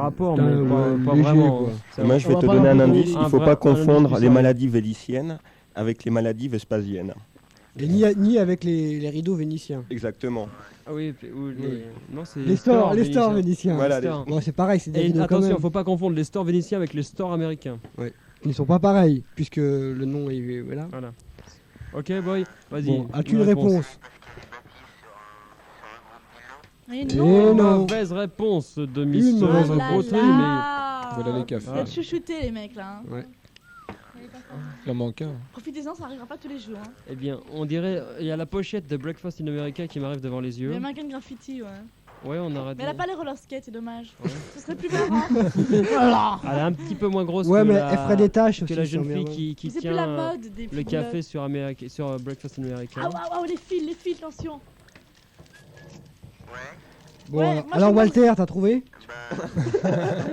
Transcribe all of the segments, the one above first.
rapport, Putain, mais pas léger, vraiment. quoi. Moi, je vais On te va donner pas un non plus indice. Il un ne faut vrai- pas un confondre indice les plus maladies véliciennes avec les maladies vespasiennes. Et ni avec les rideaux vénitiens. Exactement. Ah oui, non, c'est Les stores vénitiens. Voilà, stores. Bon, c'est pareil, c'est des Et rideaux quand attention, même. faut pas confondre les stores vénitiens avec les stores américains. Ils ne sont pas pareils, puisque le nom est... Voilà. Voilà. Ok, boy, vas-y. Bon, as-tu une réponse? Mais Et non. non. Mauvaise réponse de Miss Une mauvaise Vautry, réponse. mais Voilà les cafés. Vous êtes chuchotés les mecs là. Hein. Ouais. Il en manque un. Profitez-en, ça arrivera pas tous les jours. Hein. eh bien, on dirait il y a la pochette de Breakfast in America qui m'arrive devant les yeux. Mais American Graffiti, ouais. Ouais, on arrête. Mais elle a pas les roller skates, c'est dommage. Ouais. Ce serait plus marrant. Voilà. Elle est un petit peu moins grosse Ouais, que mais la... elle ferait des tâches que aussi. la sur jeune fille Merveille. qui C'est plus tient la mode des le filles café bleues. sur Breakfast in America. Ah waouh, les fils, attention. Bon, Ouais, moi, alors je Walter, t'as trouvé?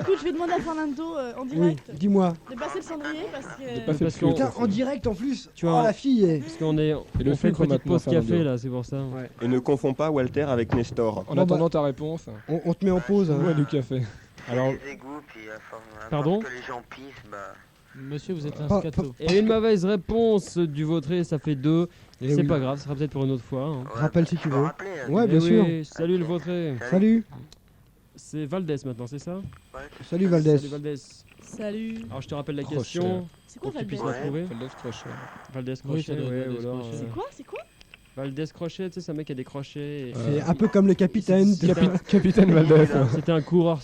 Écoute, je vais demander à Fernando en Oui, direct dis-moi. de passer le cendrier parce que. pas fait Parce de qu'on- Putain, en direct en plus. Tu Oh vois, la fille est... Parce qu'on est, Et le on fait une filtre petite maintenant, pause café Fernando. là, c'est pour ça. Ouais. Et ne confonds pas Walter avec Nestor. En Bon, attendant ta réponse, On te met en pause. hein. bois du café. Alors, Les égouts, puis à force Pardon que les gens pissent, bah. Monsieur, vous êtes un Pas- scato. et une mauvaise réponse du vautré, ça fait 2. Eh C'est oui. pas grave, ça sera peut-être pour une autre fois. hein. Rappelle si tu veux. Rappeler, hein. Ouais, Eh bien sûr. oui, salut le vautré. Salut. C'est Valdès maintenant, c'est ça? Salut Valdez. Salut Valdès. Salut. Alors je te rappelle la Crochet. question C'est quoi pour que tu Valdez puisses la trouver. Valdez Crochet. Valdès Oui, Crochet, ça doit être ouais, Valdez ou alors, Crochet. C'est quoi Valdès Crochet, tu sais, c'est un mec qui a des crochets. et- C'est un peu comme le capitaine. Capitaine Valdez. C'était un coureur,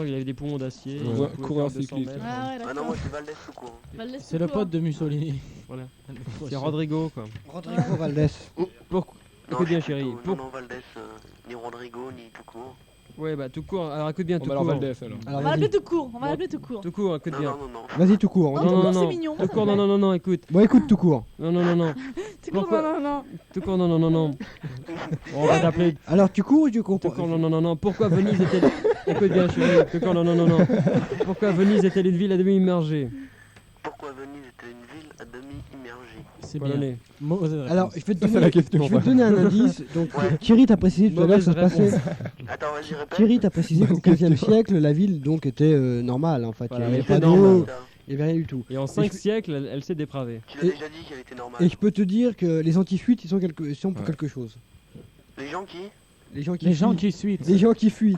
il avait des poumons d'acier. il Ouais, pouvait coureur faire 200 cycliste. mètres. Ah ouais, Ah non, d'accord. moi c'est Valdez tout court. Valdez C'est le tout court. pote de Mussolini. Voilà. C'est Rodrigo, quoi. Rodrigo Valdez. Pourquoi Non, Écoute bien, je suis chérie. plutôt- Non, non, Valdez, ni Rodrigo, ni tout court. Ouais, bah tout court. Alors écoute bien, Bon, tout bah alors court. Valdez alors. Alors On va vas-y. l'appeler tout court. On va l'appeler tout court. Tout court, écoute Non, bien. non, non, non. Vas-y tout court. Oh, on tout dit- court, non, c'est non. mignon. Tout court, non, écoute. Bon écoute tout court. Non. Tout court, Pourquoi non. Tout court, non. On va t'appeler Alors tu cours ou tu cours tout pas? court, non. Pourquoi Venise était... Écoute bien, chérie. Tout court, non. Pourquoi Venise était une ville à demi immergée? Pourquoi Venise était une ville à demi immergée? C'est bien. Polonais. Mauvaise réponse. Alors je vais te Ça, c'est donner, la question. je vais te donner un indice. Donc Ouais. Thierry t'a précisé tout à l'heure que ça se Mauvaise passait. Attends, vas-y, répète. Thierry t'a précisé qu'au 15e siècle, la ville donc était normale en fait. Voilà, il n'y elle avait était pas d'eau, normale. Putain, il n'y avait rien du tout. Et en 5 siècles, elle s'est dépravée. tu l'as Et- déjà dit qu'elle était normale. Et je peux te dire que les anti-fuites, ils sont pour Ouais. quelque chose. Les gens qui Les gens qui Les gens fuient. qui suivent. Les gens qui fuient.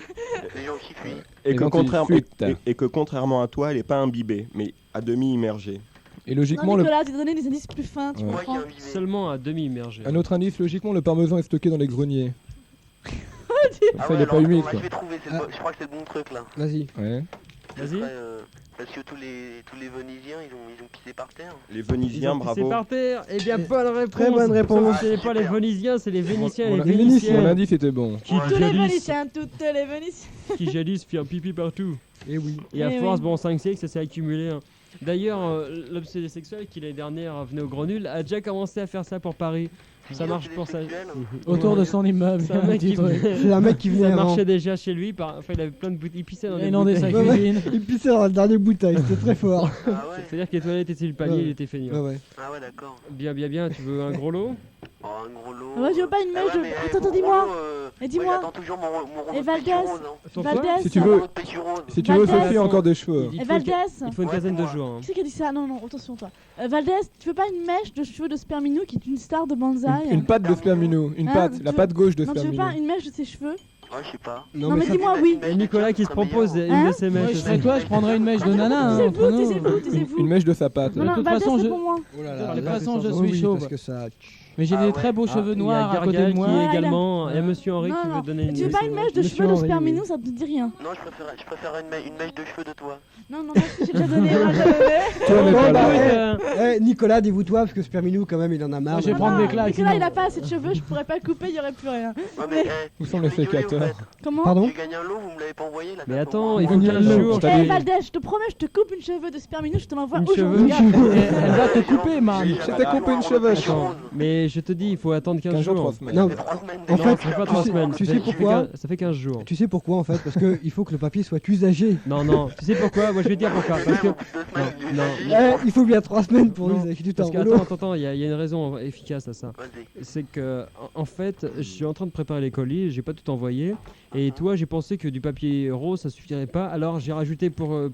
Les gens qui fuient. Et Les que, anti-fuites. et que contrairement à toi, elle n'est pas imbibée, mais à demi immergée. Et Non, logiquement, Nicolas, tu donné des indices plus fins, tu Ouais. Moi qui comprends. ai imbibé. Seulement à demi immergée. un autre indice, logiquement, le parmesan est stocké dans les greniers. Ah Ça, ouais, il est pas alors, humide attends, là, quoi. je vais trouver, c'est le bon- je crois que c'est le bon truc là. Vas-y. Ouais. Ce Vas-y. serait, parce que tous les Venisiens, ils ont pissé par terre. Les Ils Venisiens, ont pissé bravo. par terre. Eh bien, bonne réponse. Très bonne réponse. Ce n'est pas les Venisiens, c'est les Vénitiens et Mon- les mon- Mon Vénitiennes indice était bon. qui Tous les jadis, Vénitiens, toutes les Vénitiens. qui jadis firent pipi partout. Et oui. Et à Eh force, oui. bon, 5 siècles, ça s'est accumulé. Hein. D'ailleurs, l'obsédé sexuel qui l'année dernière venait au Grand Nul a déjà commencé à faire ça pour Paris. Ça marche pour ça. Autour de son immeuble. C'est un mec qui C'est un mec qui venait ça avant. marchait déjà chez lui. Enfin, il avait plein de bouteilles. Il pissait dans Il a des inondé sa bouteilles. Ouais, cuisine. Il pissait dans la dernière bouteille, c'était très fort. Ah ouais. C'est-à-dire que les toilettes étaient sur le palier, Ouais. il était feignant. Ouais, ouais. Ah ouais, d'accord. Bien. Tu veux un gros lot? Oh, un gros lot. Ah ouais, je veux pas une mèche de- mais, Attends, pour dis-moi. gros lot, Et dis-moi. moi, j'attends toujours mon rondeau Et de Valdez. Péchu rose, hein. Ton quoi Valdez. Si tu Mon veux, rondeau de Péchu rose. si tu veux, Valdez. Sophie a encore des cheveux. Il Et faut une, Valdez. il faut une Ouais, quinzaine c'est de moi. jours. Hein. Qui c'est qui a dit ça? Non, attention toi. Valdez, tu veux pas une mèche de cheveux de Sperminou qui est une star de bonsaï? Une patte de Sperminou. Une Hein, patte. tu La veux- patte gauche de Non, tu veux Sperminou. pas une mèche de ses cheveux? Ouais, je sais pas. Non, mais ça- dis-moi oui. Et Nicolas qui se propose une Hein de ses mèches. Moi, je aussi. serais toi, je prendrais une mèche de nana. hein, entre nous. Taisez-vous. Une mèche de sa patte. Non, De non, toute Valdez, façon, c'est je- pour moi. Oh là De là. toute là, façon, c'est je ça. suis Oui, chauve. parce que ça. Mais j'ai Ah des ouais. très beaux cheveux Il y a noirs à côté de Gargal moi. qui est Voilà. également. Il y a Monsieur Henri qui Non, veut donner une Tu veux de pas ses une mèches. mèche de Monsieur cheveux de Henri, Sperminou? oui. Ça te dit rien. Non, je préfère une mèche de cheveux de toi. Non, j'ai déjà donné. Moi, j'ai donné. Toi, on est Bon, pas bah, là. Nicolas, dévoue-toi parce que Sperminou, quand même, il en a marre. Moi, je vais Non, prendre non, des claques, Nicolas, sinon. il a pas assez de cheveux, je pourrais pas le couper, il y aurait plus rien. Ouais, mais, Où sont les vous rigolez, sécateurs? en fait. Comment? Pardon? J'ai gagné un lot, vous me l'avez pas envoyé là. Mais bientôt. attends, il faut On y 15 est. jours. T'as Eh dit- Valdez, je te promets, je te coupe une cheveux de Sperminou, je te l'envoie Une aujourd'hui. Et elle va te couper, man. Je t'ai coupé une chevêche. Mais je te dis, il faut attendre 15 15 jours, 3 jours. semaines. Non, Ça fait 3 semaines. En Non, fait, ça fait pas 3 tu sais- semaines. tu ça sais fait- pourquoi ça fait 15 jours. tu sais pourquoi en fait? Parce qu'il faut que le papier soit usagé. Non, tu sais pourquoi? Moi je vais te dire pourquoi. Parce que. Non, Il faut bien 3 semaines pour Non, usager tout Parce un que, rouleau. attends, il y a une raison efficace à ça. Vas-y. C'est que, en fait, je suis en train de préparer les colis, j'ai pas tout envoyé. Et toi, j'ai pensé que du papier rose, ça suffirait pas. Alors j'ai rajouté pour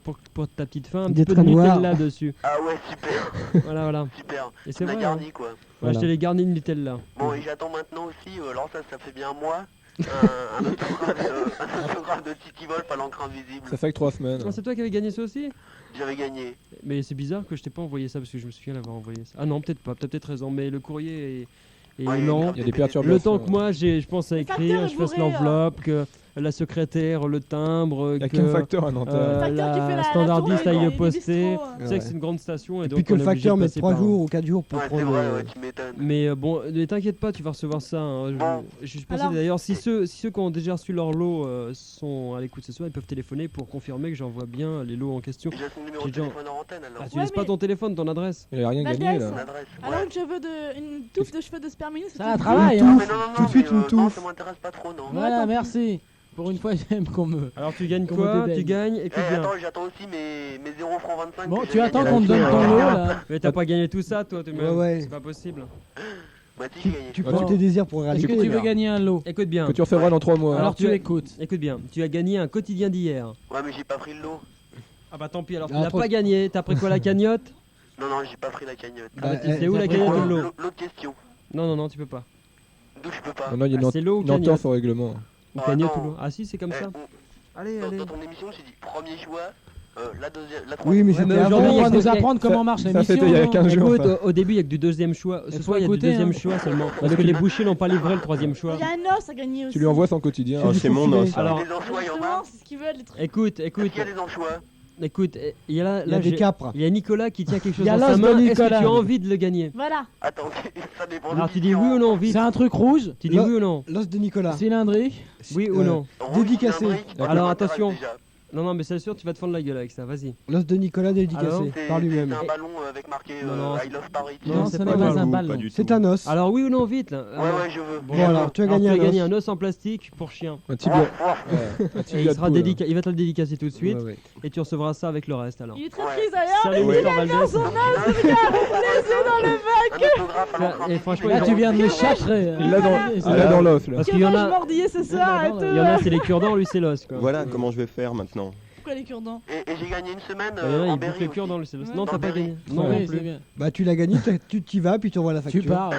ta petite fin un Des petit peu de traits noirs. Nutella dessus. Ah ouais, super, Voilà. super. Et c'est On a vrai. garni quoi. Ouais, je te l'ai garni de Nutella. Bon, et j'attends maintenant aussi, alors ça fait bien un mois, un autographe de Titi Wolf à l'encre invisible. Ça fait que 3 semaines. Ah, c'est toi qui avais gagné ça aussi? J'avais gagné. Mais c'est bizarre que je t'ai pas envoyé ça parce que je me souviens l'avoir envoyé ça. Ah non, peut-être pas, t'as peut-être raison, mais le courrier est Ouais, lent. Il y a des perturbations. Le temps que moi, je pense à Le écrire, facteur je est fasse bourré, l'enveloppe, que la secrétaire, le timbre, Il n'y a que qu'un facteur à Nanterre. Le facteur qui fait la standardiste tournée aille des poster. bistrots, Tu sais que c'est une grande station et, Et donc puis que on le est obligé facteur de met passer 3 par- jours ou 4 jours pour Ouais, c'est prendre. vrai, ouais, tu m'étonnes. Mais bon, ne t'inquiète pas, tu vas recevoir ça. Hein. Bon. Je pensais Alors- d'ailleurs, si ceux qui ont déjà reçu leur lot sont à l'écoute ce soir, ils peuvent téléphoner pour confirmer que j'envoie bien les lots en question. J'ai son numéro de J'ai déjà- téléphone en antenne alors. Ah, tu Ouais, laisses pas mais- ton téléphone, ton adresse. Il a rien Valdez. gagné Mon là. adresse. Alors Ouais. une touffe de cheveux de sperminus. Ça travaille, hein. Non, mais non, non, Tout de suite, mais, une non, touffe. ça m'intéresse pas trop, non. Voilà, tant pis. merci. Pour une fois, j'aime qu'on me. Alors tu gagnes Comment quoi? t'es Tu belle. gagnes, Eh, écoute bien. attends, j'attends aussi mes 0 francs 25. Bon, que tu j'ai attends gagné qu'on te la donne semaine ton lot dernière. là. Mais t'as pas gagné tout ça, toi, tu Ouais, ouais. C'est pas possible. Bah, si, j'ai gagné. Tu Ouais, prends tes désirs pour Est-ce réaliser. que tu veux gagner un lot? Écoute bien. Que tu recevras dans 3 mois. Alors tu tu as- écoutes. Écoute bien. Tu as gagné un quotidien d'hier. Ouais, mais j'ai pas pris le lot. Ah bah tant pis. Alors tu Ah, l'as trop- pas gagné. T'as pris quoi, la cagnotte? Non, non, j'ai pas pris la cagnotte. Ah bah, Bah, c'est où la t'as pris cagnotte quoi ou le lot? L'autre question. Non, tu peux pas. D'où je peux pas. Non, il y a Ah, c'est l'eau ou une entente cagnotte? au règlement. Ou Oh, cagnotte non. ou l'eau? Ah si, c'est comme ça. Allez, Dans, allez. dans ton émission, j'ai dit premier choix, la deuxième, la Oui, troisième. mais Ouais, mais c'était aujourd'hui, avant. On va il y a- nous apprendre comment marche Ça, l'émission. c'était il y a non 15 jours. Écoute, ça. au début, il y a que du deuxième choix. Ce faut soir, il y a du écouter, deuxième hein. choix seulement. Parce que les bouchers n'ont pas livré le troisième choix. Il y a un os à gagner aussi. Tu lui envoies son quotidien. Oh, c'est mon os. Alors, Les anchois, il y en Justement, a. c'est ce qu'ils veulent, les trucs. écoute, Est-ce qu'il y a des anchois? il y a là, Il y a des j'ai- capres. il y a Nicolas qui tient quelque chose Il y a dans sa l'os de main. Est-ce que Nicolas. tu as envie de le gagner? Voilà. Attends, ça dépend. Alors tu dis oui ou non, vite. C'est un truc rouge, Tu dis Là- oui ou non? L'os de Nicolas. cylindrique. Oui ou non? Dédicacé. Alors, attention. Non, mais c'est sûr, tu vas te fendre la gueule avec ça, vas-y. L'os de Nicolas Alors dédicacé par lui-même. C'est un ballon avec marqué Non, I love Paris. Non, c'est ce pas n'est pas grave. un Pas ballon. du tout. C'est un os. Alors oui ou non, vite là. Ouais, ouais, je veux. Bon, Bon, alors, tu as gagné tu as un gagné os. un os en plastique pour chien. Un tibia. Ouais. Ouais, un Et tibia il, de sera poule. il va te le dédicacer tout de suite. Ouais, ouais. Et tu recevras ça avec le reste alors. Il est très Ouais. triste d'ailleurs. Salut Ouais. Mister Valdez. Un autographe à Tiens, l'encre et franchement, Là, il tu y viens de me châtrer. Il l'a dans, C'est il l'a dans l'os là. Parce Que qu'il y en vais-je a, mordiller ce soir et tout. il y en a c'est les cure-dents, lui c'est l'os quoi. Voilà comment je vais faire maintenant. Pourquoi les cure-dents? Et j'ai gagné une semaine Il y en a, en il bouffe Berry les aussi. cure-dents, lui c'est l'os. Ouais. Non, t'as pas Berry. gagné. Non, Oui, non c'est plus. bien. Bah, tu l'as gagné, tu t'y vas, puis tu envoies la facture. Tu pars.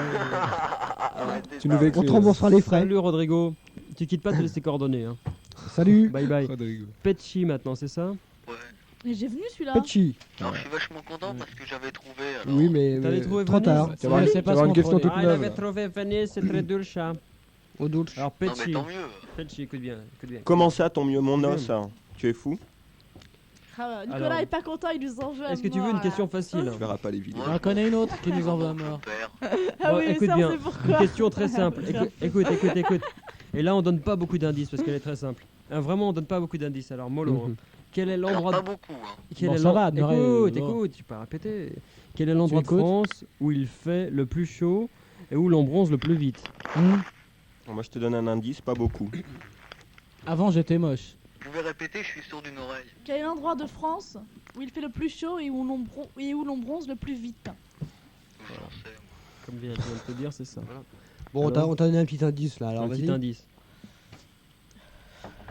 Arrêtez Tu ça. nous fais On te remboursera les frais. Salut Rodrigo. Tu quittes pas, te laisser coordonner. Hein. Salut. Bye bye. Rodrigo. Petchi maintenant, c'est ça? Ouais. Mais j'ai venu celui-là. Petit. Alors je suis vachement content parce que j'avais trouvé. Alors, Oui, mais T'avais trouvé trop Venise tard. Tu vas avoir, sais tu vas pas avoir se une question contrôler. toute Ah, il avait neuve. trouvé Venise, c'est très dur le chat. Au Dulce. Alors Non mais Petchi. tant mieux. Petchi, écoute bien, écoute bien. Comment ça, ton mieux mon os hein? Tu es fou? Ah, Nicolas Alors, est pas content, il nous en veut. à Est-ce que tu veux mort, une là. question facile? Tu verras pas les vidéos. On en connaît une autre qui nous envoie à mort. Super. Ah Bon, oui, mais écoute ça, bien. on sait Une pourquoi. question très simple. Écoute. Et là, on donne pas beaucoup d'indices parce qu'elle est très simple. Vraiment, on donne pas beaucoup d'indices. Alors, mollo. hein. Quel est Alors l'endroit pas de... beaucoup. Hein. Quel Bon, est ça l'en- va, Admiré, Écoute, bon. écoute, tu peux répéter. Quel est l'endroit de écoutes France où il fait le plus chaud et où l'on bronze le plus vite? Moi, je te donne un indice, pas beaucoup. Avant, j'étais moche. Vous pouvez répéter, je suis sourd d'une oreille. Quel est l'endroit de France où il fait le plus chaud et où l'on bronze le plus vite? J'en sais. Comme vient de te dire, c'est ça. Bon, Alors on t'a donné un petit indice là, alors Un petit vas-y. indice.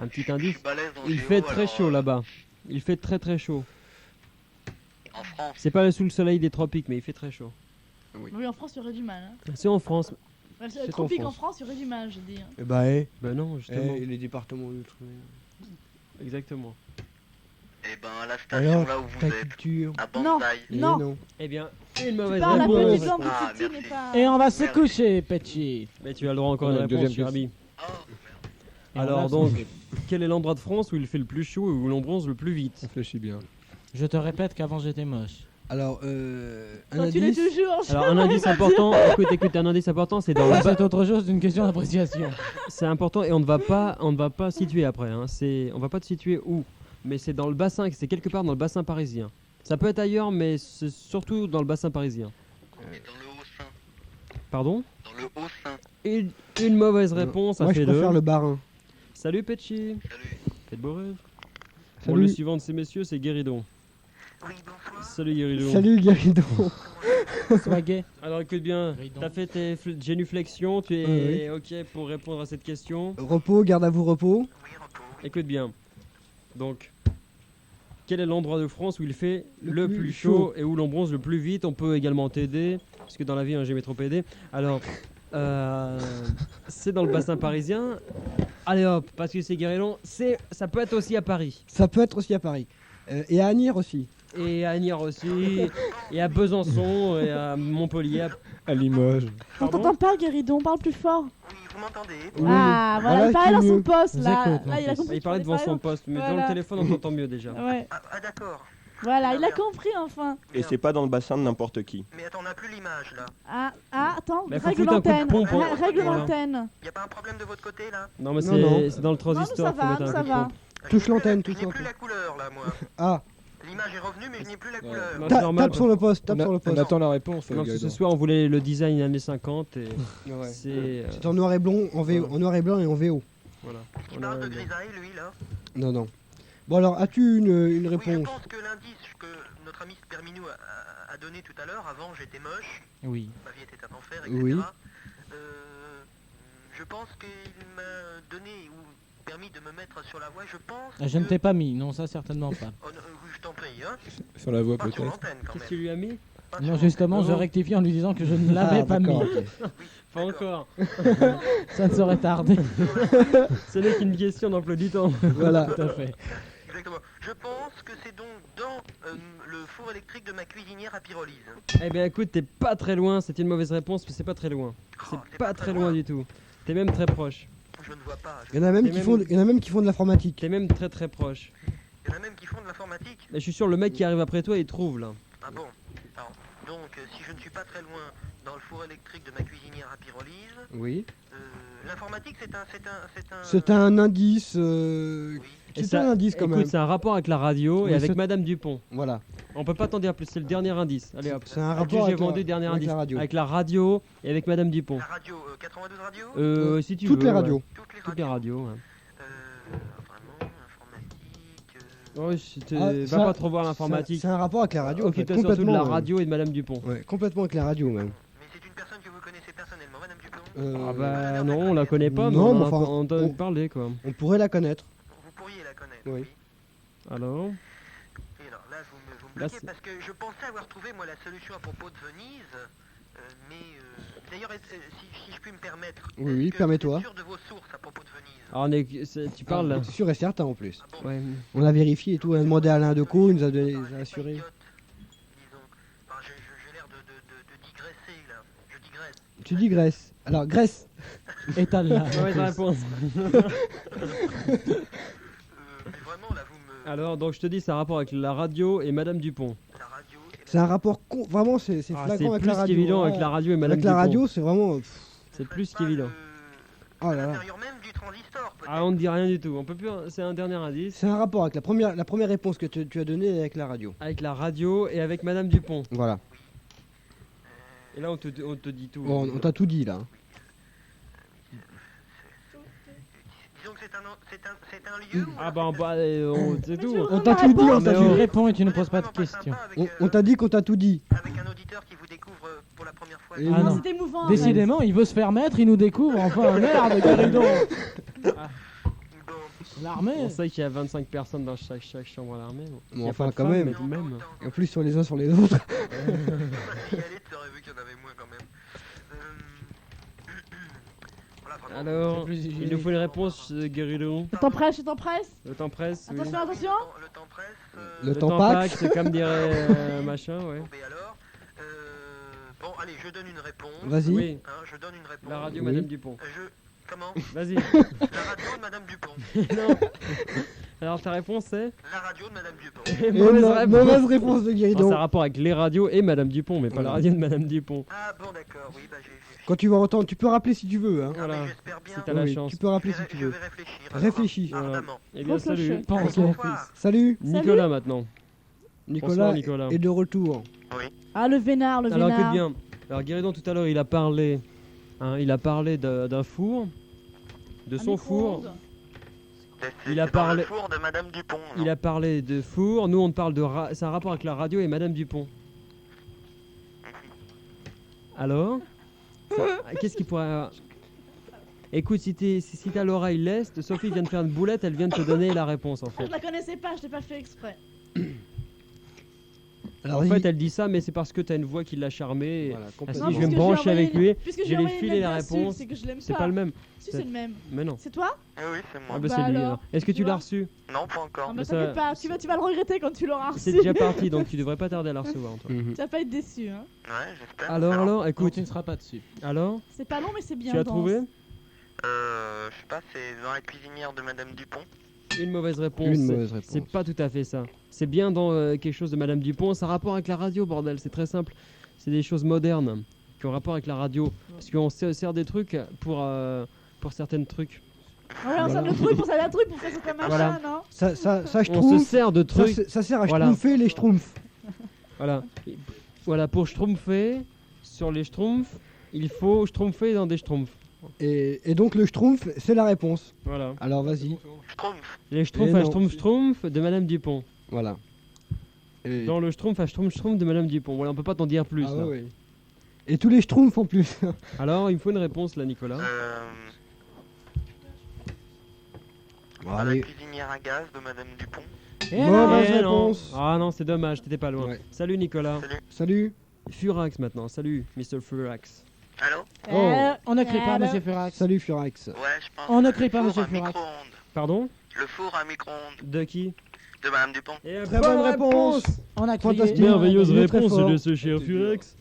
Un petit Je indice. suis balèze en Il géo, fait très alors, chaud là-bas. Il fait très très chaud. En France. C'est pas sous le soleil des tropiques, mais il fait très chaud. Oui, en France, il y aurait du mal. Hein. C'est en France. Ouais, C'est en tropique en France. France, il y aurait du mal, j'ai dit. Hein. Eh bah, Ben non, justement. les départements d'outre. Exactement. Et ben à la station Alors, là où vous ta êtes, culture. à Non. Banzai. Non. Eh bien, une Tu mauvaise parles à réponse. petite langue Ah, de Titi, merci. mais pas. Et on va se Merci. coucher, Petchi. Mais tu as le droit encore à On a une une réponse, deuxième cher ami. Oh, merde. Et on Alors va donc, se- quel est l'endroit de France où il fait le plus chaud et où l'on bronze le plus vite? Réfléchis bien. Je te répète qu'avant, j'étais moche. Alors, un Toi, tu l'es indice. toujours. Alors un indice important, écoute, un indice important, c'est dans le Ça, bas, c'est autre chose d'une question d'appréciation. c'est important et on ne va pas situer après. Hein. On va pas te situer où, mais c'est dans le bassin, c'est quelque part dans le bassin parisien. Ça peut être ailleurs, mais c'est surtout dans le bassin parisien. Et dans le Haut-Sein. Pardon? Dans le Haut-Sein. Une mauvaise réponse, ça Moi, fait je deux. préfère le barin. Salut Petchi. Salut. Faites beau rêve. Bon, Salut. le suivant de ces messieurs, c'est Guéridon. Oui, bonsoir. Salut Guéridon. Salut Guéridon. Sois gay. Alors écoute bien, Guéridon. t'as fait tes génuflexions, tu es ok pour répondre à cette question. Repos, garde à vous repos. Oui, repos. Écoute bien. Donc, quel est l'endroit de France où il fait Le le plus plus chaud chaud et où l'on bronze le plus vite? On peut également t'aider, parce que dans la vie, j'ai jamais trop aidé. Alors, c'est dans le bassin parisien. Allez hop, parce que c'est Guéridon, ça peut être aussi à Paris. Ça peut être aussi à Paris. Et à Agnières aussi. Et à Agnières aussi, et à Besançon, et à Montpellier. À Limoges. On t'entend pas, Guéridon, parle plus fort. Oui, vous m'entendez? Oui. Ah, voilà, Voilà il parlait qui dans est son mieux. poste, Vous là. écoute, mon Là, il a fils. compris. Il parlait qu'il devant fallait son poste, mais dans le Voilà. téléphone, on t'entend mieux déjà. Ouais, Ah, d'accord. voilà, il a Bien. compris enfin. Et c'est pas dans le bassin de n'importe qui. Mais attends, on n'a plus l'image là. Attends, Mais faut règle foutre un coup de l'antenne. pompe, hein. Règle Voilà. l'antenne. Y a pas un problème de votre côté là? Non, mais Non, c'est dans le Non, nous, ça transistor, faut va, mettre nous, un ça coup de va. pompe. Touche Je n'ai l'antenne, plus- touche Je n'ai plus l'antenne. la couleur là, moi. Ah, L'image est revenue, mais je n'ai plus la couleur. Non, c'est normal. tape sur le poste, tape sur le On poste. attend la réponse. Non, parce que Guéridon. ce soir, on voulait le design années 50 et Ouais. c'est. C'est en noir et blanc, Voilà. en noir et blanc et en VO. Voilà. Il On parle a- de grisaille, lui là. Non, non. Bon alors, as-tu une Oui, je réponse? pense que l'indice que notre ami Sperminou a donné tout à l'heure, avant j'étais moche, Oui. ma vie était un enfer, etc. Oui. Je pense qu'il m'a donné ou permis de me mettre sur la voie, je pense. Je ne que- t'ai pas mis, non, ça certainement pas. Oh, non, oui, je t'en prie, hein. Sur la voie Pas sur peut-être. l'antenne quand Qu'est-ce même. qu'il lui a mis? Pas sur Non, l'antenne. justement, je Non. rectifie en lui disant que je ne l'avais Ah, pas mis. d'accord, ok. Oui, Pas d'accord. encore. Ça ne saurait tarder. Ce n'est qu'une question d'emploi du temps. Voilà. Tout à fait. Exactement. Je pense que c'est donc dans le four électrique de ma cuisinière à pyrolyse. Eh bien, écoute, t'es pas très loin. C'est une mauvaise réponse, mais c'est pas très loin. C'est Oh, pas très loin du tout. T'es même très proche. Je ne vois pas. Il y en a même Et qui même- font, il y en a même qui font de l'informatique. T'es même très très proche. Il y en a même qui font de l'informatique. Mais je suis sûr, le mec qui arrive après toi, il trouve là. Ah bon. Alors, donc, si je ne suis pas très loin dans le four électrique de ma cuisinière à pyrolyse, Oui. l'informatique c'est un... C'est un indice. Oui. Et C'est ça- un indice quand Écoute, même. c'est un rapport avec la radio Oui, et avec c'est- Madame Dupont. Voilà. On peut pas t'en dire plus, c'est le dernier indice. Allez hop. C'est un Adieu, rapport j'ai avec la- vendu, dernier avec indice. la radio. Avec la radio et avec Madame Dupont. La radio, 92 radios Si tu Toutes veux. les ouais. radios. Toutes les radios. Toutes les radios. Ouais. Vraiment, informatique... Ouais, Ah, va ça- pas trop voir l'informatique. C'est un rapport avec la radio. en fait, Occupe-toi surtout de complètement. la radio et de Madame Dupont. Ouais, complètement avec la radio même. Mais c'est une personne que vous connaissez personnellement, Madame Dupont? Ah bah non, on la connaît pas, mais Non, on mais en a enfin, entendu on- parler quoi. On pourrait la connaître. Vous pourriez la connaître, Oui. oui. Alors Et alors là, vous me Là, bloquez c'est- parce que je pensais avoir trouvé moi la solution à propos de Venise, mais d'ailleurs, si je puis me permettre, Oui, est-ce oui, que permets-toi. vous êtes sûr de vos sources à propos de Venise? alors tu parles là. C'est sûr et certain en plus. Ah bon, Ouais. On a vérifié et tout. On a demandé à Alain Decaux, il nous a donné, ça il paraît nous a pas assuré. idiote, disons. Enfin, j'ai l'air de digresser là, je digresse. Tu dis Grèce. Alors Grèce. Étale-la. Mauvaise réponse. Mais vraiment là, vous me... Alors donc je te dis, c'est un rapport avec la radio et Madame Dupont. La radio... et C'est un rapport vraiment, c'est Ah, flagrant c'est avec plus la radio. qu'évident avec Ouais. la radio et Madame Avec la Dupont. radio, c'est vraiment. C'est ne plus serait-ce pas qu'évident. Oh là là. l'intérieur même du transistor, peut-être. Ah, on ne dit rien du tout. On peut plus. C'est un dernier indice. C'est un rapport avec la première réponse que tu as donnée avec la radio. Avec la radio et avec Madame Dupont. Voilà. Et là, on te dit tout. Bon, on t'a tout dit là. Disons que c'est un lieu où... Ah bah, c'est tout. On t'a tout dit, on Mais t'a Tu oh. dit. réponds et tu ne Vous poses êtes pas de vraiment questions. sympa avec, On t'a dit qu'on t'a tout dit. avec un auditeur qui vous découvre pour la première fois. Et Ah oui. non. C'est émouvant. Décidément, il veut se faire mettre, il nous découvre. Enfin, merde, Guéridon. Bon, L'armée. On sait qu'il y a 25 personnes dans chaque chambre à l'armée. Bon. Bon, Il y a enfin, pas de quand femmes, même. mais tout de même. Et en plus sur les uns sur les autres. Je sais pas si y aller, tu aurais vu qu'il y en avait moins quand même. Voilà, vraiment. Alors, C'est plus il hygiénique. nous faut une réponse, Guéridon. Je t'en presse, je t'en presse. Le temps presse. oui. Attention, attention. Le temps presse. Le temps pack. c'est comme dirait machin, ouais. Bon, ben alors. Bon, allez, je donne une réponse. Vas-y. Oui, Hein, je donne une réponse. la radio Oui. Madame Dupont. Comment? Vas-y. La radio de Madame Dupont. Non. Alors ta réponse c'est La radio de Madame Dupont. Et Mauvaise non, réponse. mauvaise réponse de Non, Guéridon. ça a rapport avec les radios et Madame Dupont, mais pas la Voilà. radio de Madame Dupont. Ah bon, d'accord, oui, bah j'ai... Quand tu vas entendre, tu peux rappeler si tu veux. Hein. Ah, Voilà. mais j'espère bien. Si t'as la Oui, chance. tu peux rappeler Je si vais- tu je veux. vais réfléchir. alors, Réfléchis. hein, ardemment. Eh bien Faut clocher. salut. Pense, Ok. mon Au fils. revoir. Salut, Nicolas maintenant. Nicolas, Bonsoir, Nicolas. est de retour. Ah, le vénard, le Alors vénard. écoute bien. Alors Guéridon tout à l'heure il a parlé d'un four, de Un son four. micro-ondes. C'est Il a dans parlé- le four de Madame Dupont. Il a parlé de four. Nous on te parle c'est un rapport avec la radio et Madame Dupont. Alors qu'est-ce qu'il pourrait... Écoute, si t'as l'oreille leste, Sophie vient de faire une boulette, elle vient de te donner la réponse en Ah, fait. je la connaissais pas, je l'ai pas fait exprès. Alors, En il- fait, elle dit ça, mais c'est parce que t'as une voix qui l'a charmée. Voilà, Elle complètement. s'est dit, je vais puisque me brancher envoyé avec lui. puisque je j'ai lui ai envoyé filé une la insulte, réponse. C'est que je l'aime C'est pas. pas le même. Si, c'est le même. Mais non. C'est toi? Eh oui, c'est Ah moi. bah, Bah c'est lui. alors. alors. Est-ce que tu Tu l'as vois reçu? Non, pas encore. Ah, Mais bah ça- t'inquiète pas, tu vas le regretter quand tu l'auras reçu. C'est déjà parti, donc tu devrais pas tarder à la recevoir. Toi. Mhm. Tu vas pas être déçu, hein. Ouais, j'espère. Alors, Écoute, écoute. tu ne seras pas dessus. Alors, C'est pas long, mais c'est bien tu as dense. trouvé? Je sais pas, c'est dans la cuisinière de Madame Dupont. Une mauvaise réponse. Une mauvaise réponse. C'est pas tout à fait ça. C'est bien dans quelque chose de Madame Dupont. Ça a rapport avec la radio, bordel. C'est très simple. C'est des choses modernes qui ont rapport avec la radio. Parce qu'on se sert des trucs pour certains trucs. Ouais, on sert le truc pour ça, le truc pour faire certains machins, Voilà. non? Ça, On se schtroumpf, sert de trucs. ça sert à Voilà. schtroumpfer les schtroumpfs. Voilà. Voilà, pour schtroumpfer, sur les schtroumpfs, il faut schtroumpfer dans des schtroumpfs. Et donc le schtroumpf, c'est la réponse. Voilà. Alors vas-y. Schtroumpf. Les schtroumpfs Et à non. schtroumpf de Madame Dupont. Voilà. Et... Dans le schtroumpf à schtroumpf de Madame Dupont. Voilà, on peut pas t'en dire plus. Ah là. ouais, ouais. Et tous les schtroumpfs en plus. Alors, il me faut une réponse là, Nicolas. À la Allez. cuisinière à gaz de Madame Dupont. Et Bon, non, bah, Eh non. réponse. Ah non, c'est dommage, t'étais pas loin. Ouais. Salut Nicolas. Salut. Furax maintenant, salut Mr. Furax. Allô? Oh. on ne crie pas, Alors. monsieur Furax. Salut Furax. Ouais, je pense. On ne que crie pas, le monsieur four à Furax. micro-ondes. Pardon? Le four à micro-ondes De qui? de Madame Dupont. Très bonne réponse. On a crié. Fantastique. Merveilleuse Il est très réponse fort. de ce cher Furax.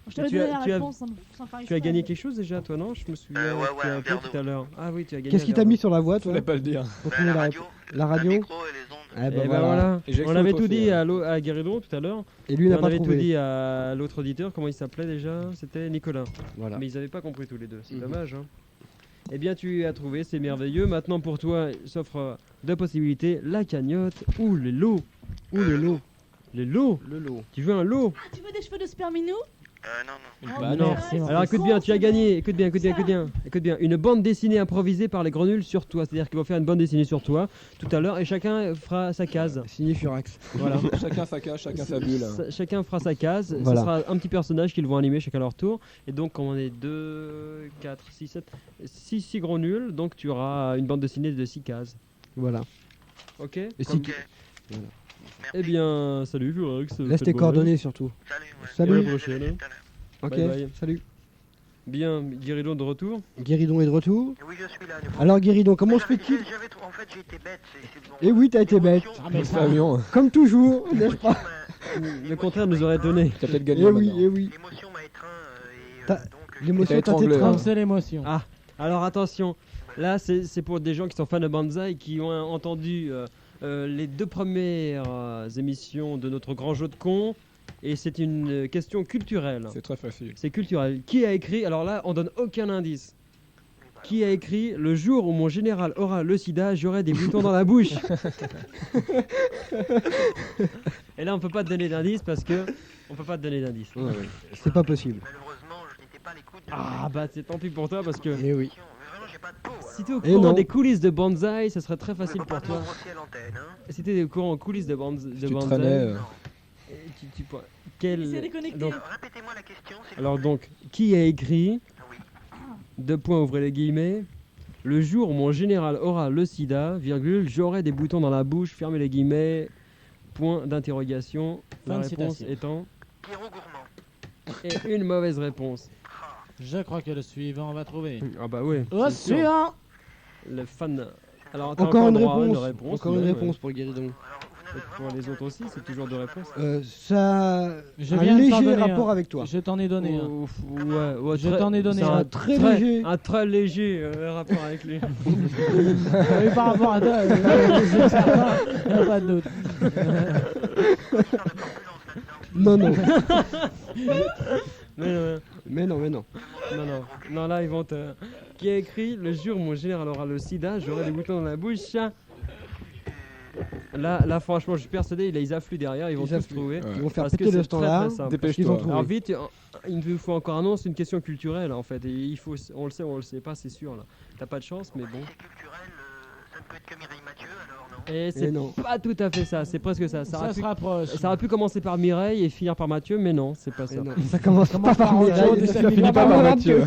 Je t'avais Tu as- donné la tu as- réponse sans faire Tu as exprès. gagné quelque chose déjà, toi, non? Je me souviens. Ouais, tu as un appelé verre tout d'eau. à l'heure. Ah oui, tu as gagné. Qu'est-ce un qui verre t'a mis d'eau. sur la voie, toi Fallait pas le dire. pour Bah, trouver la la radio, La radio. le micro et les ondes. Eh Eh ben ben voilà. Et j'ai On avait cru tout au dit fait. à Guéridon tout à l'heure. Et lui Et n'a on pas avait tout trouvé. dit à l'autre auditeur. Comment il s'appelait déjà? C'était Nicolas. Voilà. Mais ils n'avaient pas compris tous les deux. C'est Mhm. dommage. Hein. Eh bien, tu as trouvé, c'est merveilleux. Maintenant, pour toi, il s'offre deux possibilités la cagnotte ou les lots. Ou le lot. Les lots? Le lot. Tu veux un lot? Ah, tu veux des cheveux de sperminou? Non. Bah non. merci, mon Alors fils. écoute bien, tu as gagné. Écoute bien. Écoute bien. Une bande dessinée improvisée par les Grenuls sur toi. C'est-à-dire qu'ils vont faire une bande dessinée sur toi tout à l'heure et chacun fera sa case. Signé Furax. Voilà. Chacun sa cage, chacun sa bulle. Chacun fera sa case. Voilà. Ce sera un petit personnage qu'ils vont animer chacun à leur tour. Et donc, quand on est 2, 4, 6, 7, 6 gros nuls, donc tu auras une bande dessinée de 6 cases. Voilà. Ok? Et si Ok. tu- Merci. Eh bien, salut Furax. Laisse tes coordonnées surtout. Salut. Ouais. Salut. À la prochaine. Tout à l'heure. Ok. Bye bye. Salut. Bien, Guéridon de retour. Guéridon est de retour. Oui, je suis là. à nouveau. Alors Guéridon, comment se J'avais- fait-il j'avais trop- En fait, j'ai été bête. c'est bon. Eh oui, t'as été bête. Ah, mais ça- Avion. Comme toujours, n'est-ce pas? Le contraire nous aurait étonné. T'as peut-être gagné. Eh oui, maintenant. eh oui. L'émotion m'a étreint. T'as- Donc, L'émotion T'as t'a étranglé, étreint. hein. Comme c'est l'émotion. Ah, alors attention. Là, c'est pour des gens qui sont fans de Banzai, qui ont entendu les deux premières émissions de notre grand jeu de con. Et c'est une question culturelle. C'est très facile. C'est culturel. Qui a écrit, alors là, on donne aucun indice. Qui a écrit le jour où mon général aura le sida, j'aurai des boutons dans la bouche. Et là, on peut pas te donner d'indice parce que on peut pas te donner d'indice. Ouais, ouais. C'est pas possible. malheureusement, je n'étais pas à l'écoute de Ah bah c'est tant pis pour toi parce que Eh oui. l'émission. Mais vraiment, j'ai pas de peau. si t'es au Et courant non. des coulisses de Banzai, ça serait très Je facile peux pas pour toi. trop grossir l'antenne, hein. Si t'es au courant aux coulisses de, de Tu Banzai, traînais. tu pourrais- quel- Il s'est déconnecté. donc, Alors, répétez-moi la question, s'il alors vous plaît. donc, qui a écrit Oui. deux points ouvrez les guillemets le jour où mon général aura le sida, virgule, j'aurai des boutons dans la bouche, fermez les guillemets, point d'interrogation. La Fin de réponse citation. étant Pierrot Gourmand. et une mauvaise réponse. Je crois que le suivant va trouver. Ah bah ouais. Au c'est sûr. suivant. Le fan. Alors t'as Encore une droit à réponse. Encore une mais, réponse pour Guéridon. Alors, vous ouais. n'avez Pour vraiment les autres aussi, c'est toujours deux réponses. Ça a Je un viens de t'en léger donner un. rapport avec toi. Je t'en ai donné un. Ouf, ouais, ouais, Je t'en ai donné c'est un très léger. Un très léger rapport avec lui. Oui, par rapport à toi, c'est certain, y a pas de doute. Non, non. mais, Mais non, mais non. non, là ils vont te. Qui a écrit le jour où mon général aura le sida, j'aurai des boutons dans la bouche. Là, franchement, je suis persuadé, ils affluent derrière, ils vont Ils tous affluent. trouver. Ouais. Ils vont faire Parce que péter le c'est standard. très simple. Ils Dépêche-toi. vont trouver. Alors vite, il nous faut encore un nom, c'est une question culturelle en fait. Et il faut, on le sait pas, c'est sûr là. T'as pas de chance, mais bon. C'est culturel, ça ne peut être que Mireille Mathieu, alors non. Et c'est non. pas tout à fait ça, c'est presque ça. Ça se rapproche. Ça aurait pu commencer par Mireille et finir par Mathieu, mais non, c'est pas Et ça. non, ça commence pas par par Mireille, autre chose, ça ça finit finit pas pas par par Mathieu.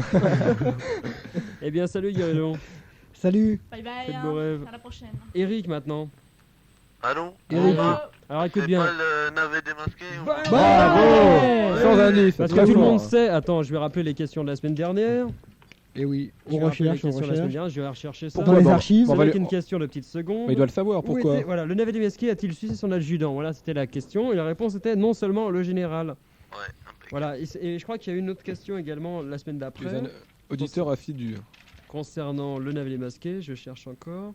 Eh bien, salut Guillaume. Salut. Bye bye. Faites beaux rêves. À la prochaine. Eric maintenant. Allô Eric. Alors écoute C'est bien. pas le navet démasqué ou... Ouais. Sans indice. Parce très que tout le fort. monde sait. Attends, je vais rappeler les questions de la semaine dernière. Et oui, Je on vais rappeler les recherche, on questions de la semaine recherche. dernière, je vais rechercher ça. Dans les bon, archives. bon, C'est va avec lui- une question de petites secondes. Mais il doit le savoir, Où pourquoi était- Voilà, le navet démasqué a-t-il suicé son adjudant? Voilà, c'était la question. Et la réponse était non seulement le général. Ouais, impeccable. Voilà, et je crois qu'il y a une autre question également la semaine Tu es d'après. un auditeur assidu. Concernant le navet démasqué, je cherche encore.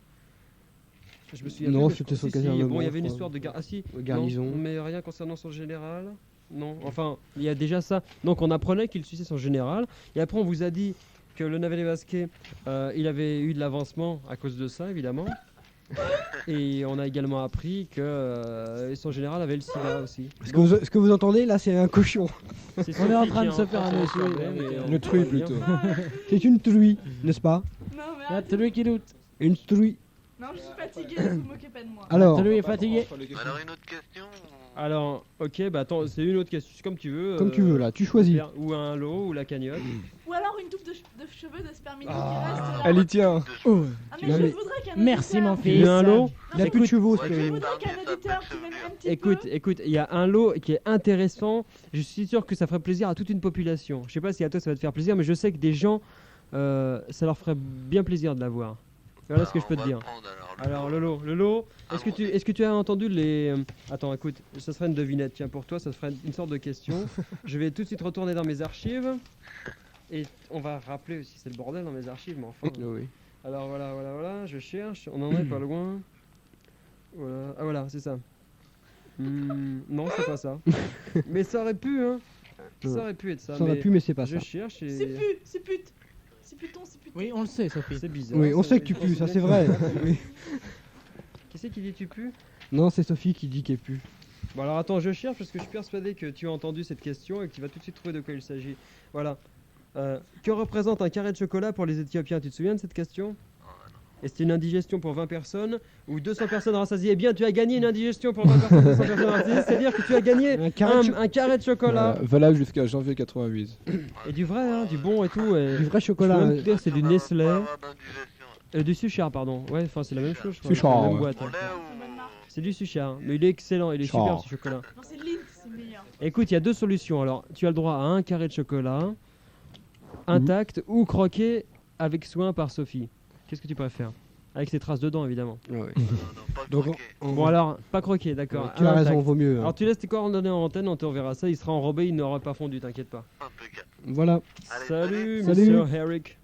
Je me souviens Non, plus, mais c'était si, son si, casernement, Bon, il y je avait une crois. histoire de ah si, Garnison. non, mais rien concernant son général. Non, enfin, il y a déjà ça. Donc on apprenait qu'il suçait son général. Et après, on vous a dit que le navet démasqué, il avait eu de l'avancement à cause de ça, évidemment. Et on a également appris que son général avait le sida aussi. Ce que vous entendez là, c'est un cochon. C'est On est en Sophie train qui de est se faire un train de essai, regarder, ouais. mais on Une truie, voit bien. plutôt. C'est une truie, n'est-ce pas? Non, mais Là, arrêtez. c'est lui qui doute. Une truie. Non, je suis fatiguée, vous moquez pas de moi. Alors, Lui est fatigué. Alors une autre question Alors, ok, bah attends, c'est une autre question, c'est comme tu veux. comme tu veux là, tu choisis. Ou un lot, ou la cagnotte. Ou alors une touffe de cheveux de spermidou qui Ah. reste. Elle y tient. Oh. Ah, Tu mais l'as je mis. voudrais qu'un Merci auditeur- mon Tu fils. veux un lot Il a plus de chevaux, Ouais, Je c'est. voudrais qu'un Ça auditeur peut qui m'aime un petit Écoute, peu. écoute, il y a un lot qui est intéressant. Je suis sûr que ça ferait plaisir à toute une population. Je sais pas si à toi ça va te faire plaisir, mais je sais que des gens, ça leur ferait bien plaisir de l'avoir. Voilà ce que je peux te dire. Alors Lolo, est-ce que tu as entendu les... Attends, écoute, ça serait une devinette. Tiens, pour toi, ça serait une sorte de question. Je vais tout de suite retourner dans mes archives. Et on va rappeler aussi, c'est le bordel dans mes archives, mais enfin... Oui. Alors voilà, je cherche, on en est pas loin. Voilà, ah voilà, c'est ça. Non, c'est pas ça. Mais ça aurait pu, hein. Ça Non. aurait pu être ça. Ça aurait pu, mais c'est pas je ça. cherche et C'est pute, c'est pute. C'est puton, c'est puton. Oui, on le sait, Sophie. c'est bizarre. Oui, on ça- sait que tu pues, ça c'est vrai. Oui. Qui c'est qui dit tu pues? Non, c'est Sophie qui dit qu'elle pue. Bon alors attends, je cherche parce que je suis persuadé que tu as entendu cette question et que tu vas tout de suite trouver de quoi il s'agit. Voilà. Que représente un carré de chocolat pour les Éthiopiens? Tu te souviens de cette question? Et c'est une indigestion pour 20 personnes ou 200 personnes rassasiées. Eh bien, tu as gagné une indigestion pour 20 personnes, 200 personnes rassasiées. C'est-à-dire que tu as gagné Un carré de un carré de chocolat. Valable jusqu'à janvier 88. Et du vrai, hein, du bon et tout. Et Du vrai je peux chocolat. même te dire, c'est du Nestlé. Avoir d'indigestion. Du Suchard, pardon. Ouais, enfin, c'est la même chose, je crois. Suchard, C'est la même ouais. boîte, Au hein. lait Bonne marque. C'est du Suchard. Mais il est excellent, il est Suchard. super ce chocolat. Non, c'est Lint, c'est meilleur. Écoute, il y a deux solutions. Alors, tu as le droit à un carré de chocolat intact ou croqué avec soin par Sophie. Qu'est-ce que tu préfères? Avec ses traces dedans, évidemment. Ouais. Non, pas Donc, croqué. Bon, alors, pas croqué, d'accord. tu as Un raison, intact. vaut mieux. hein. Alors, tu laisses tes coordonnées en antenne, on te reverra ça. Il sera enrobé, il n'aura pas fondu, t'inquiète pas. Impeccable. Voilà. Allez, Salut, Salut. monsieur Eric.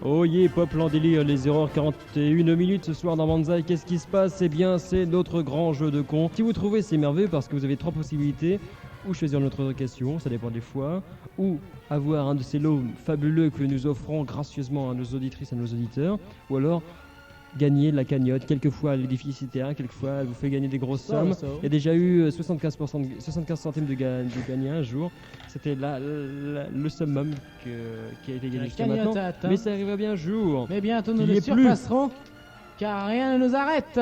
Oh yeah, peuple en délire, les erreurs 41 minutes ce soir dans Banzai. Qu'est-ce qui se passe? Eh bien, c'est notre grand jeu de con. Si vous trouvez, c'est merveilleux parce que vous avez trois possibilités. Ou choisir notre question, ça dépend des fois. Ou avoir un de ces lots fabuleux que nous offrons gracieusement à nos auditrices et à nos auditeurs. Ou alors gagner la cagnotte. Quelquefois, elle est difficile, quelquefois, elle vous fait gagner des grosses sommes. Il y a déjà eu 75 centimes de gagner un jour. C'était le summum qui a été gagné La jusqu'à cagnotte maintenant. a atteint. Mais ça arrivera bien un jour. Mais bientôt nous Qu'il y le ait plus. surpasserons, car rien ne nous arrête.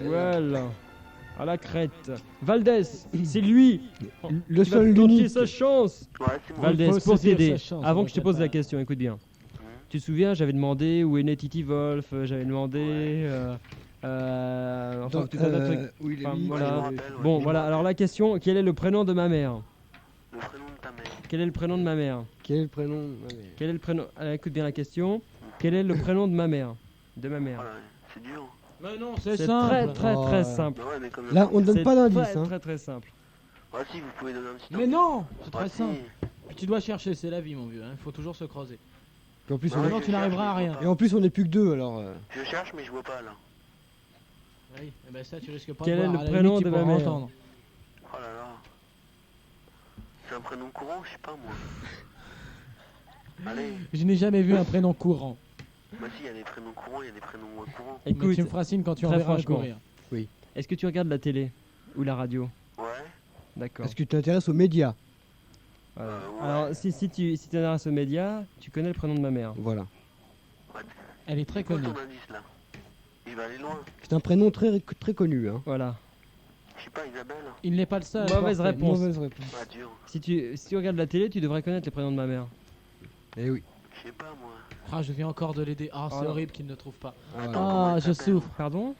Voilà. À la crête. Valdez, c'est lui Le qui va seul, tenter l'unique. sa chance. Ouais, c'est moi. Valdez, faut pour saisir t'aider. sa chance, Avant on que je te va pose la pas- question, écoute bien. Tu te souviens, j'avais demandé où est né Titi Wolf, j'avais demandé enfin, Dans- tout un tas de trucs. oui, Enfin, les- voilà. Je me rappelle, ouais. Bon, voilà. Alors la question, quel est le prénom de ma mère? Le prénom de ta mère. Quel est le prénom de ma mère? Quel est le prénom? Ouais, mais- Quel est le prénom? Écoute bien la question. Quel est le prénom de ma mère? De ma mère. Voilà, c'est dur. Mais non, c'est C'est simple. très très Oh, très ouais. simple. Bah ouais, mais comme Là, on ne donne C'est pas d'indice. très, Hein. très très simple. Ouais, si, vous pouvez donner un petit Mais indice. non, c'est Ouais, très si. simple. Puis tu dois chercher, c'est la vie, mon vieux. Il faut toujours se creuser. Et en plus, Ouais, on est... Sinon, je tu n'arriveras cherche, à mais je rien. vois Et pas. en plus, on n'est plus que deux, alors. Je cherche, mais je vois pas là. Oui, et ben ça, tu risques pas Quel de est voir. le À la prénom limite, de tu ma pourras mère entendre. Oh là là. C'est un prénom courant, je sais pas moi. Allez, Je n'ai jamais vu un prénom courant. bah si, il y a des prénoms courants, il y a des prénoms moins courants. Mais Écoute, tu me feras signe quand tu très enverras un franchement. courir. est-ce que tu regardes la télé ou la radio? Ouais. D'accord. Est-ce que tu t'intéresses aux médias? Voilà. ouais. Alors, si tu t'intéresses aux médias, tu connais le prénom de ma mère. Voilà. Elle est très C'est quoi connue. ton indice là? Il va aller loin. C'est un prénom très, très connu. Hein. Voilà. Je sais pas, Isabelle. Il n'est pas le seul. Mauvaise Parfait. réponse. Mauvaise réponse. Pas dur. Si tu regardes la télé, tu devrais connaître les prénoms de ma mère. Eh oui. Je sais pas moi. Ah, je viens encore de l'aider. Ah, c'est Oh non. horrible qu'il ne le trouve pas. Voilà. Comment Ah, elle je s'appelle souffre. Pardon?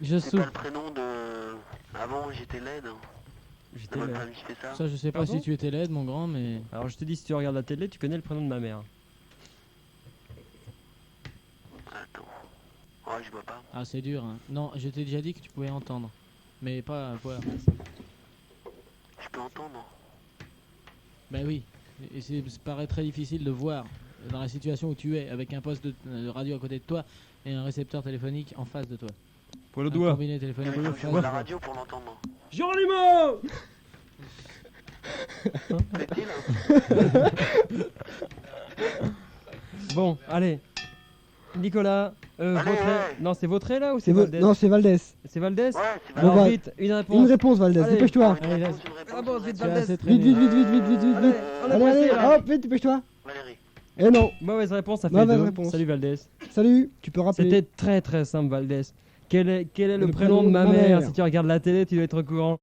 Je C'est pas le souffre. prénom de. Avant, j'étais laide. J'étais C'est ma là. famille qui fait ça. Ça, je sais pas Pardon si tu étais laide, mon grand, mais. Alors je te dis, si tu regardes la télé, tu connais le prénom de ma mère. Attends. Oh, je vois pas. Ah, c'est dur. Hein. Non, je t'ai déjà dit que tu pouvais entendre. Mais pas voir. Je peux entendre. Bah oui. Et ça paraît très difficile de voir dans la situation où tu es, avec un poste de radio à côté de toi et un récepteur téléphonique en face de toi. Pour le Un doigt. combiné téléphonique. Il faut en que je face vois de la toi. radio pour l'entendre. Jean-Limo. Fait-il? Bon, allez. Nicolas, Allez, Vautrey. ouais. Non, c'est Vautrey là ou c'est C'est Valdez? Non, c'est Valdès. C'est Valdez? Ouais, c'est Alors Bon, bah, vite, une Une réponse. réponse, Valdès. Allez. Dépêche-toi. Allez, une vas-y. réponse. Ah bon, vite, Tu as Valdez. assez Vite, traîné. vite, vite, vite, vite, vite, vite, Allez, vite. on a Allez, passé, allez, là. hop, vite, dépêche-toi. Valérie. Eh non. Mauvaise réponse, ça fait Mauvaise 2. réponse. Salut Valdez. Salut, tu peux rappeler. C'était très très simple, Valdez. Quel est le prénom de ma mère? Si tu regardes la télé, tu dois être au courant.